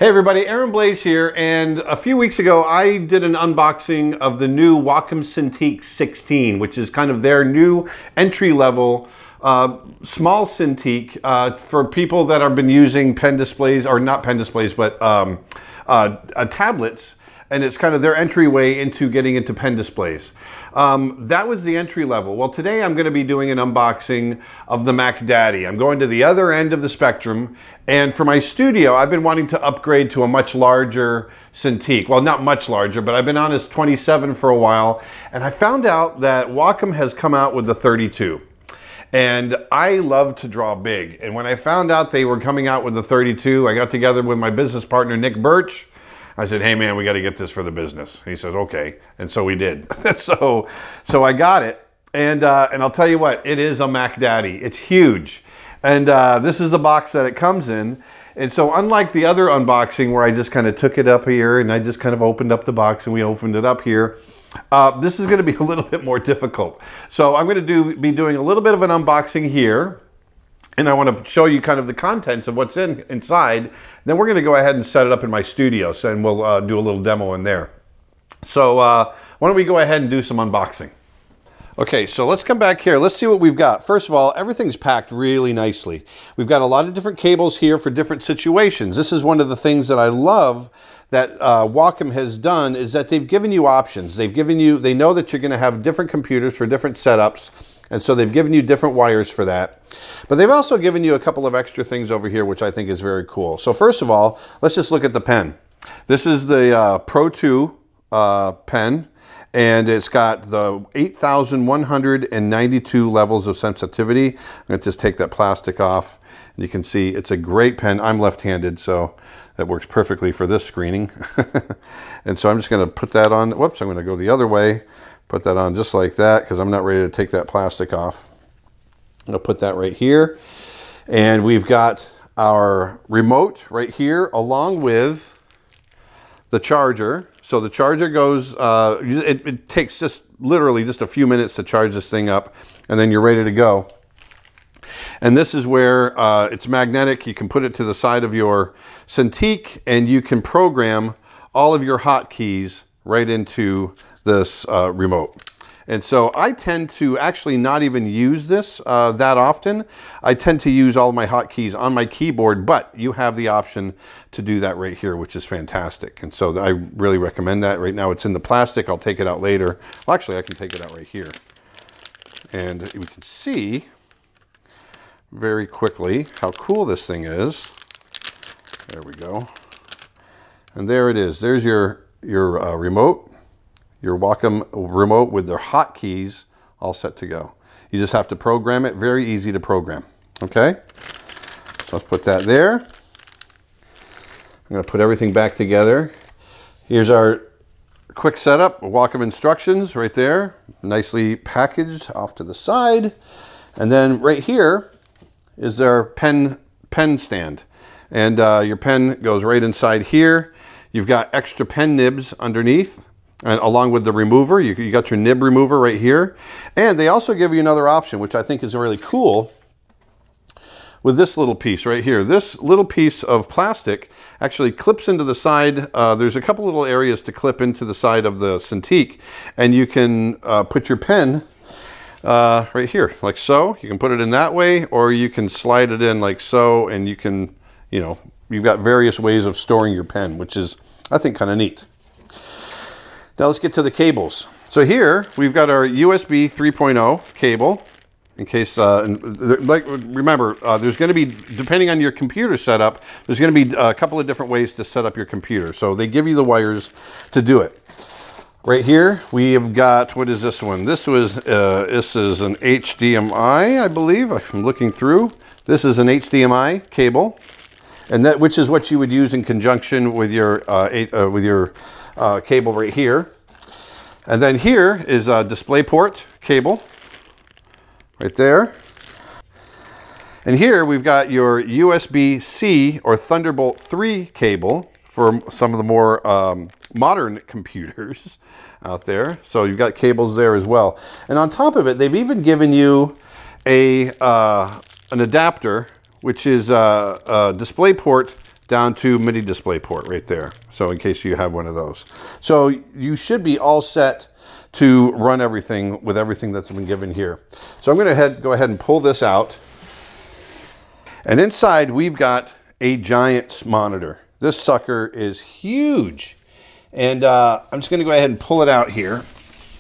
Hey everybody, Blaise here, and a few weeks ago I did an unboxing of the new Wacom Cintiq 16, which is kind of their new entry-level small Cintiq for people that have been using pen displays, or not pen displays, but tablets, and it's kind of their entryway into getting into pen displays. That was the entry level. Well, today I'm going to be doing an unboxing of the Mac Daddy. I'm going to the other end of the spectrum, and for my studio, I've been wanting to upgrade to a much larger Cintiq. Well, not much larger, but I've been on this 27 for a while, and I found out that Wacom has come out with the 32. And I love to draw big, and when I found out they were coming out with the 32, I got together with my business partner, Nick Birch. I said, hey man, we got to get this for the business. He said, okay. And so we did. so I got it. And I'll tell you what, it is a Mac Daddy. It's huge. And this is the box that it comes in. And so unlike the other unboxing where I just kind of took it up here and I just kind of opened up the box and we opened it up here, this is going to be a little bit more difficult. So I'm going to be doing a little bit of an unboxing here. And I want to show you kind of the contents of what's inside. Then we're going to go ahead and set it up in my studio, so, and we'll do a little demo in there. So why don't we go ahead and do some unboxing. Okay, so let's come back here. Let's see what we've got. First of all, everything's packed really nicely. We've got a lot of different cables here for different situations. This is one of the things that I love that Wacom has done, is that they've given you options. They know that you're going to have different computers for different setups. And so they've given you different wires for that. But they've also given you a couple of extra things over here, which I think is very cool. So first of all, let's just look at the pen. This is the Pro 2 pen, and it's got the 8,192 levels of sensitivity. I'm going to just take that plastic off. And you can see it's a great pen. I'm left-handed, so that works perfectly for this screening. And so I'm just going to put that on. Whoops, I'm going to go the other way. Put that on just like that because I'm not ready to take that plastic off. I'm going to put that right here. And we've got our remote right here along with the charger. So the charger goes, it takes just literally just a few minutes to charge this thing up, and then you're ready to go. And this is where it's magnetic. You can put it to the side of your Cintiq and you can program all of your hotkeys right into this remote. And so I tend to actually not even use this that often. I tend to use all of my hotkeys on my keyboard, but you have the option to do that right here, which is fantastic. And so I really recommend that. Right now it's in the plastic. I'll take it out later. Well, actually, I can take it out right here. And we can see very quickly how cool this thing is. There we go. And there it is. There's your remote. Your Wacom remote with their hotkeys all set to go. You just have to program it. Very easy to program. Okay? So let's put that there. I'm going to put everything back together. Here's our quick setup. Wacom instructions right there. Nicely packaged off to the side. And then right here is our pen stand. And your pen goes right inside here. You've got extra pen nibs underneath. And along with the remover, you got your nib remover right here. And they also give you another option, which I think is really cool, with this little piece right here. This little piece of plastic actually clips into the side. There's a couple little areas to clip into the side of the Cintiq, and you can put your pen right here, like so. You can put it in that way, or you can slide it in like so, and you can, you've got various ways of storing your pen, which is, I think, kind of neat. Now let's get to the cables. So here we've got our USB 3.0 cable. In case, remember, there's going to be, depending on your computer setup, there's going to be a couple of different ways to set up your computer. So they give you the wires to do it. Right here we have got, what is this one? This is an HDMI, I believe. I'm looking through. This is an HDMI cable, and which is what you would use in conjunction with your cable right here. And then here is a DisplayPort cable right there. And here we've got your USB-C or Thunderbolt 3 cable for some of the more modern computers out there. So you've got cables there as well. And on top of it, they've even given you an adapter, which is a DisplayPort down to MIDI display port right there. So in case you have one of those. So you should be all set to run everything with everything that's been given here. So I'm going to go ahead and pull this out. And inside we've got a giant monitor. This sucker is huge. And I'm just going to go ahead and pull it out here.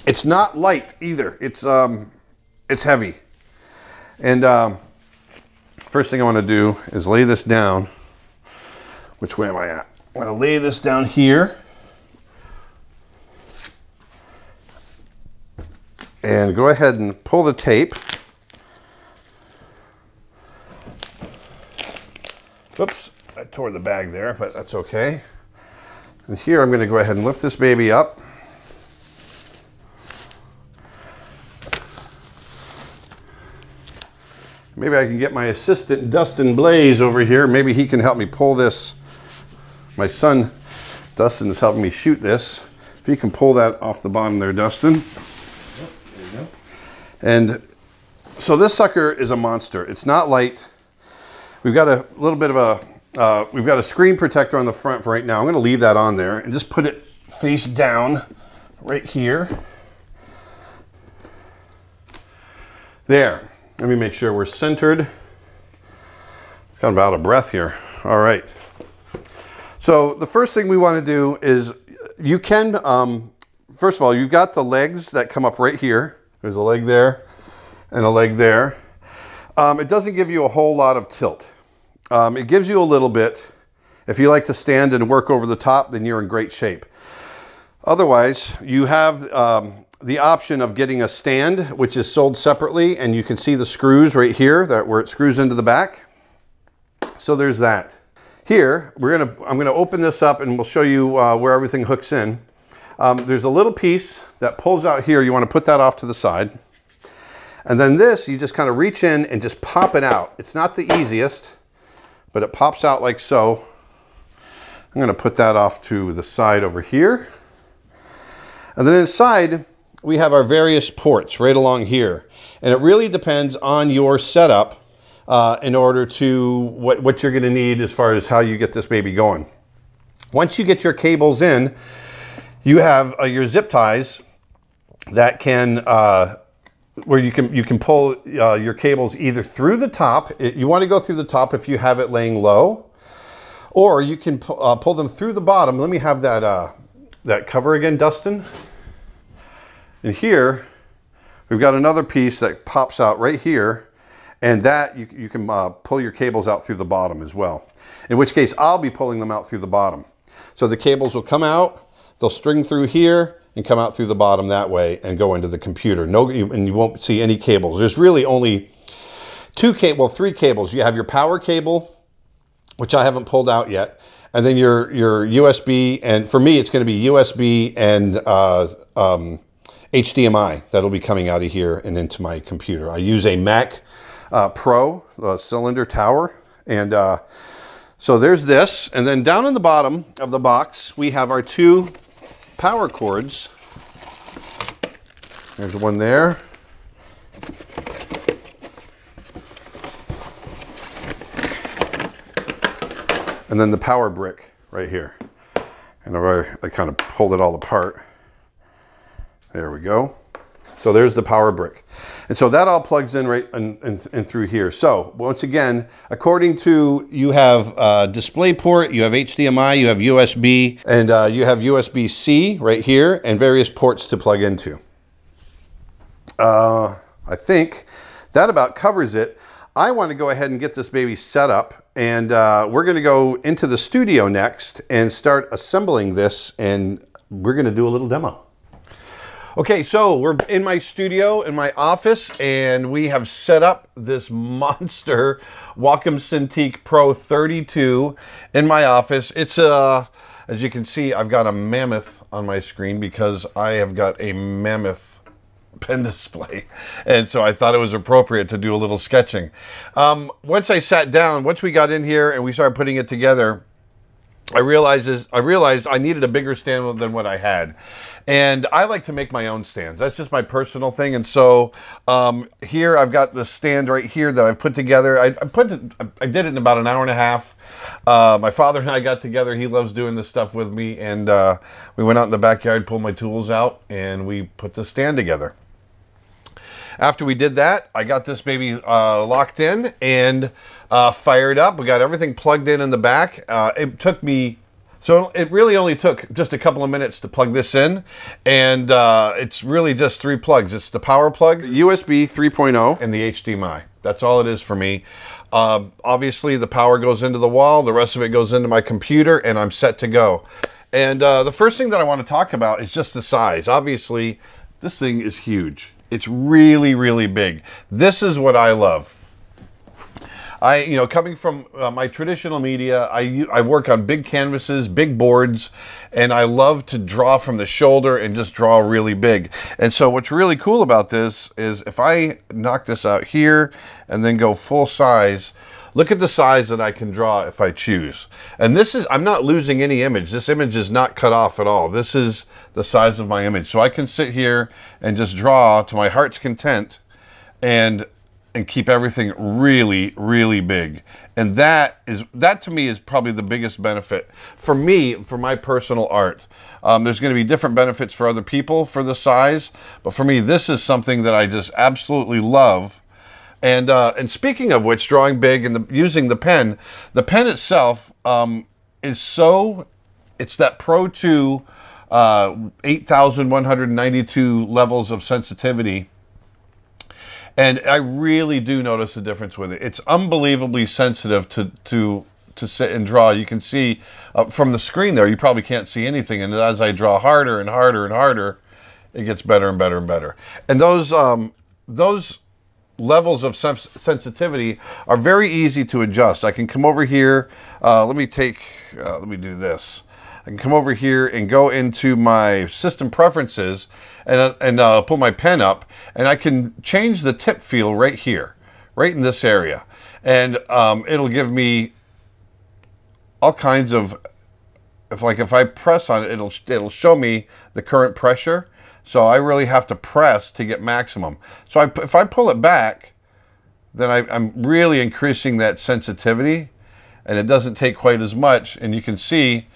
It's not light either. It's heavy. And first thing I want to do is lay this down. Which way am I at? I'm going to lay this down here. And go ahead and pull the tape. Oops, I tore the bag there, but that's okay. And here I'm going to go ahead and lift this baby up. Maybe I can get my assistant Dustin Blaise over here. Maybe he can help me pull this. My son Dustin is helping me shoot this. If you can pull that off the bottom there, Dustin. Yep, there you go. And so this sucker is a monster. It's not light. We've got a little bit of a, we've got a screen protector on the front for right now. I'm going to leave that on there and just put it face down right here. There. Let me make sure we're centered. Kind of out of breath here. All right. So the first thing we want to do is you can, first of all, you've got the legs that come up right here. There's a leg there and a leg there. It doesn't give you a whole lot of tilt. It gives you a little bit. If you like to stand and work over the top, then you're in great shape. Otherwise, you have the option of getting a stand, which is sold separately, and you can see the screws right here, where it screws into the back. So there's that. Here, I'm gonna open this up and we'll show you where everything hooks in. There's a little piece that pulls out here. You want to put that off to the side. And then this, you just kind of reach in and just pop it out. It's not the easiest, but it pops out like so. I'm going to put that off to the side over here. And then inside, we have our various ports right along here. And it really depends on your setup in order to what you're going to need as far as how you get this baby going. Once you get your cables in, you have your zip ties that can where you can pull your cables either through the top. You want to go through the top if you have it laying low, or you can pull them through the bottom. Let me have that that cover again, Dustin. And here we've got another piece that pops out right here, and that you can pull your cables out through the bottom as well. In which case I'll be pulling them out through the bottom. So the cables will come out, they'll string through here and come out through the bottom that way and go into the computer. And you won't see any cables. There's really only three cables. You have your power cable, which I haven't pulled out yet, and then your USB, and for me it's going to be USB and HDMI that'll be coming out of here and into my computer. I use a Mack Pro cylinder tower, and so there's this, and then down in the bottom of the box we have our two power cords. There's one there. And then the power brick right here. And I kind of pulled it all apart. There we go. So there's the power brick. And so that all plugs in right and through here. So once again, according to, you have display port, you have HDMI, you have USB, and you have USB-C right here, and various ports to plug into. I think that about covers it. I want to go ahead and get this baby set up, and we're going to go into the studio next and start assembling this, and we're going to do a little demo. Okay, so we're in my studio, in my office, and we have set up this monster Wacom Cintiq Pro 32 in my office. It's as you can see, I've got a mammoth on my screen because I have got a mammoth pen display, and so I thought it was appropriate to do a little sketching. Once we got in here and we started putting it together, I realized I needed a bigger stand than what I had. And I like to make my own stands. That's just my personal thing. And so here I've got the stand right here that I've put together. I did it in about an hour and a half. My father and I got together. He loves doing this stuff with me. And we went out in the backyard, pulled my tools out, and we put the stand together. After we did that, I got this baby locked in and fired up. We got everything plugged in the back. It took me, so it really only took just a couple of minutes to plug this in. And it's really just 3 plugs. It's the power plug, USB 3.0, and the HDMI. That's all it is for me. Obviously, the power goes into the wall. The rest of it goes into my computer, and I'm set to go. And the first thing that I want to talk about is just the size. Obviously, this thing is huge. It's really, really big. This is what I love. Coming from my traditional media, I work on big canvases, big boards, and I love to draw from the shoulder and just draw really big. And so what's really cool about this is if I knock this out here and then go full size, look at the size that I can draw if I choose. And this is, I'm not losing any image. This image is not cut off at all. This is the size of my image. So I can sit here and just draw to my heart's content and keep everything really, really big. And that to me is probably the biggest benefit for me, for my personal art. There's going to be different benefits for other people for the size, but for me, this is something that I just absolutely love. And speaking of which, drawing big and using the pen itself it's that Pro 2 8,192 levels of sensitivity. And I really do notice a difference with it. It's unbelievably sensitive to sit and draw. You can see from the screen there, you probably can't see anything. And as I draw harder and harder and harder, it gets better and better and better. And those levels of sensitivity are very easy to adjust. I can come over here. Let me do this. I can come over here and go into my system preferences and pull my pen up, and I can change the tip feel right here, right in this area. And it'll give me all kinds of, if I press on it, it'll show me the current pressure. So I really have to press to get maximum. So if I pull it back, then I'm really increasing that sensitivity, and it doesn't take quite as much. And you can see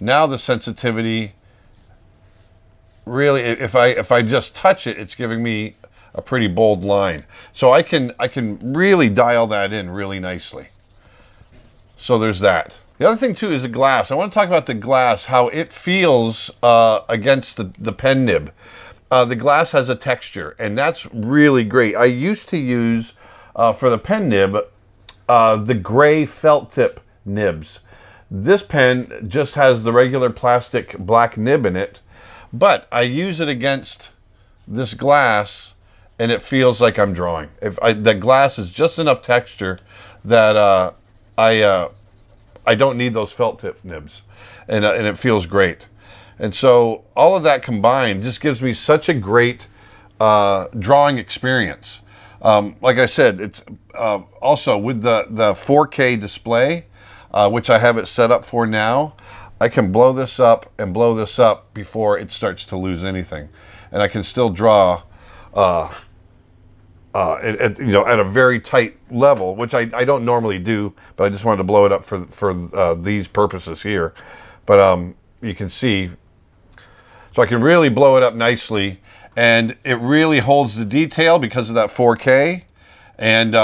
now the sensitivity really, if I just touch it, it's giving me a pretty bold line. So I can really dial that in really nicely. So there's that. The other thing too is the glass. I want to talk about the glass, how it feels against the pen nib. The glass has a texture, and that's really great. I used to use, for the pen nib, the gray felt tip nibs. This pen just has the regular plastic black nib in it, but I use it against this glass, and it feels like I'm drawing. The glass is just enough texture that I don't need those felt tip nibs, and it feels great. And so all of that combined just gives me such a great drawing experience. Like I said, it's also with the 4K display, which I have it set up for now. I can blow this up and blow this up before it starts to lose anything, and I can still draw at a very tight level, which I don't normally do, but I just wanted to blow it up for these purposes here. But you can see, so I can really blow it up nicely, and it really holds the detail because of that 4K, and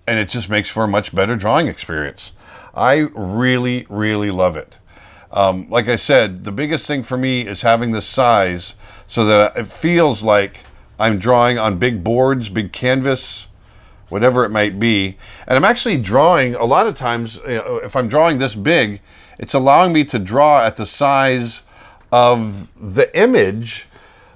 it just makes for a much better drawing experience. I really, really love it. Like I said, the biggest thing for me is having this size so that it feels like I'm drawing on big boards, big canvas, whatever it might be. And I'm actually drawing, a lot of times, if I'm drawing this big, it's allowing me to draw at the size of the image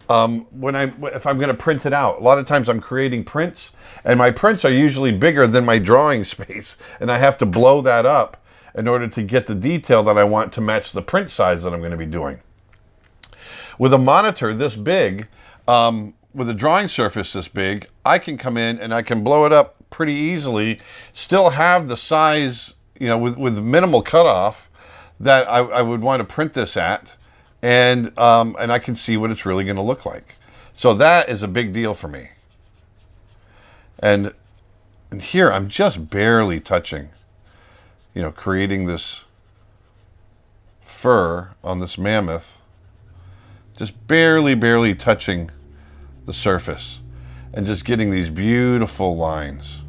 if I'm going to print it out. A lot of times I'm creating prints, and my prints are usually bigger than my drawing space, and I have to blow that up in order to get the detail that I want to match the print size that I'm going to be doing. With a monitor this big, with a drawing surface this big, I can come in and I can blow it up pretty easily, still have the size, with minimal cutoff that I would want to print this at, and I can see what it's really going to look like. So that is a big deal for me. And here I'm just barely touching, you know, creating this fur on this mammoth, just barely touching the surface and just getting these beautiful lines.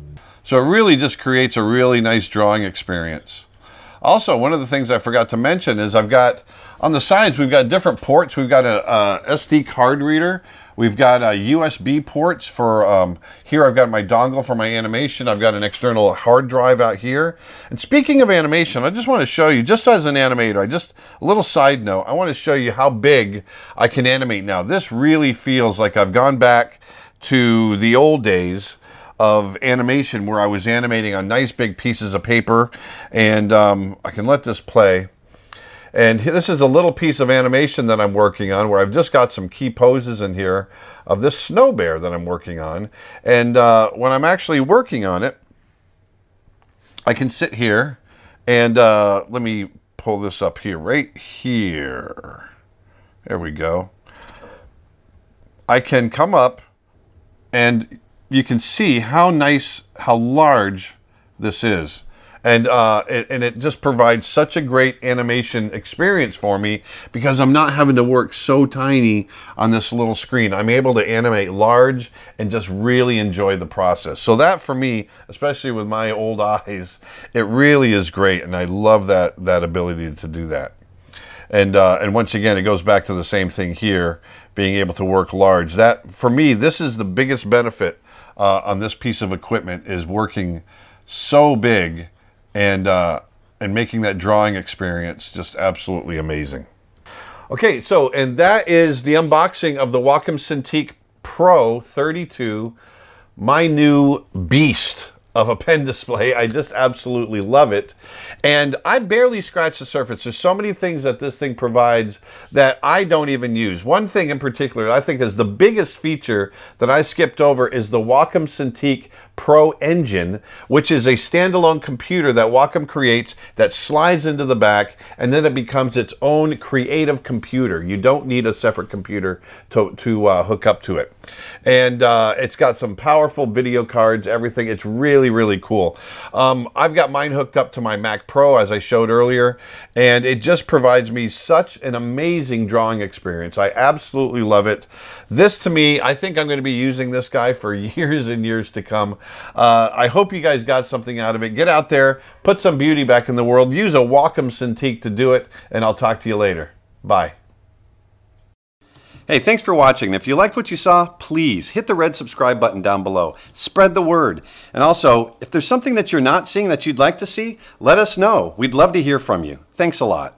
So it really just creates a really nice drawing experience. Also, one of the things I forgot to mention is I've got, on the sides, we've got different ports. We've got a SD card reader. We've got USB ports for, here I've got my dongle for my animation. I've got an external hard drive out here. And speaking of animation, I just want to show you, just as an animator, a little side note, I want to show you how big I can animate now. This really feels like I've gone back to the old days of animation where I was animating on nice big pieces of paper. And I can let this play. And this is a little piece of animation that I'm working on where I've just got some key poses in here of this snow bear that I'm working on. And when I'm actually working on it, I can sit here and let me pull this up here, right here. There we go. I can come up and you can see how nice, how large this is. And it just provides such a great animation experience for me because I'm not having to work so tiny on this little screen. I'm able to animate large and just really enjoy the process. So that for me, especially with my old eyes, it really is great. And I love that ability to do that. And once again, it goes back to the same thing here, being able to work large. That, for me, this is the biggest benefit on this piece of equipment, is working so big and making that drawing experience just absolutely amazing. Okay, so, and that is the unboxing of the Wacom Cintiq Pro 32, my new beast of a pen display. I just absolutely love it. And I barely scratched the surface. There's so many things that this thing provides that I don't even use. One thing in particular I think is the biggest feature that I skipped over is the Wacom Cintiq Pro engine, which is a standalone computer that Wacom creates that slides into the back, and then it becomes its own creative computer. You don't need a separate computer to hook up to it. And it's got some powerful video cards, everything. It's really, really cool. I've got mine hooked up to my Mac Pro, as I showed earlier, and it just provides me such an amazing drawing experience. I absolutely love it. This, to me, I think I'm going to be using this guy for years and years to come. I hope you guys got something out of it. Get out there, put some beauty back in the world, use a Wacom Cintiq to do it, and I'll talk to you later. Bye. Hey, thanks for watching. If you liked what you saw, please hit the red subscribe button down below. Spread the word. And also, if there's something that you're not seeing that you'd like to see, let us know. We'd love to hear from you. Thanks a lot.